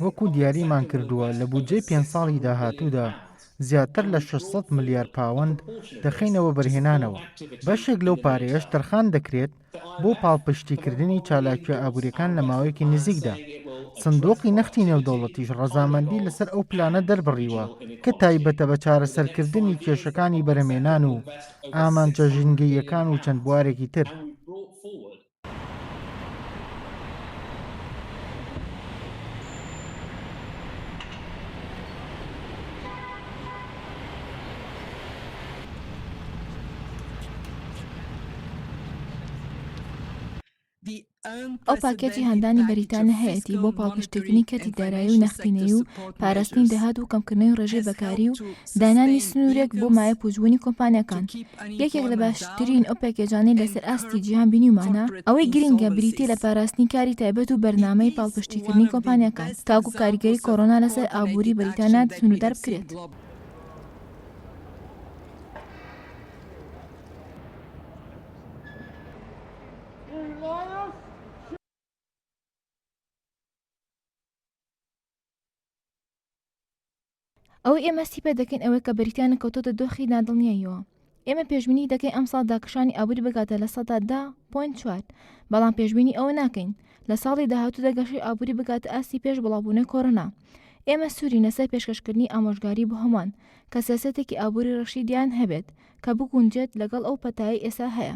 وەکو دیاریمان کردووە لە بودجەی 5 ساڵی داهاتوودا زیاتر لە 600 ملیار پاوەند دەخینەوە بەرهێنانەوە. بەشێک لەو پارەیەش تەرخان دەکرێت بۆ پاڵپشتیکردنی چالاکیە ئابوووریەکان لە ماوەیەکی نزیکدا. سندوقی نەختی نێودەوڵەتیش ڕەزامەندی لەسەر ئەو پلانە دەربڕیوە کە تایبەتە بە چارەسەرکردنی کێشەکانی بەرهەمهێنان و ئامانجە ژینگەییەکان و چەند بوارێکی تر. ئەو پاکێتی هەندانی بەریتانە هەیەی بۆ پاڵپشتکردنی کەتی دارایی و نەختینەی و پاراستنی دەهات و کەمکردنەوەی ڕێژەی بەکاری و دانانی سنوورێک بۆ مایە پوچبوونی کۆمپانیەکان. یەکێک لە باشترین ئەو پاکێجانەی لەسەر ئاستی جیهان بینیومانە ئەوەی گرنگە بریتی لە پاراستنی کاری تایبەت و بەرنامەی پاڵپشتیکردنی کۆمپانیەکان تاکو کاریگەری کۆڕۆنا لەسەر ئابووری بەریتانیا سنووردار بکرێت. ئەوەی ئێمە سیپە دەکەین ئەوەی کە بەریتانە کەوتۆتە دۆخی نادڵنیاییەوە. ئێمە پێشبینی دەکەین ئەم ساڵ داکشانی ئابووری بگاتە لە 10.4، بەڵام پێشبینی ئەوە ناکەین لە ساڵی داهاتوو دەگەشەی ئابووری بگاتە ئاستی پێش بڵاوبوونەوەی کۆڕۆنا. ئێمە سوورین لەسەر پێشکەشکردنی ئامۆژگاری بۆ هەمووان کە سیاسەتێکی ئابووری ڕەشیدیان هەبێت کە بگونجێت لەگەڵ ئەو پەتایی ئێستا هەیە.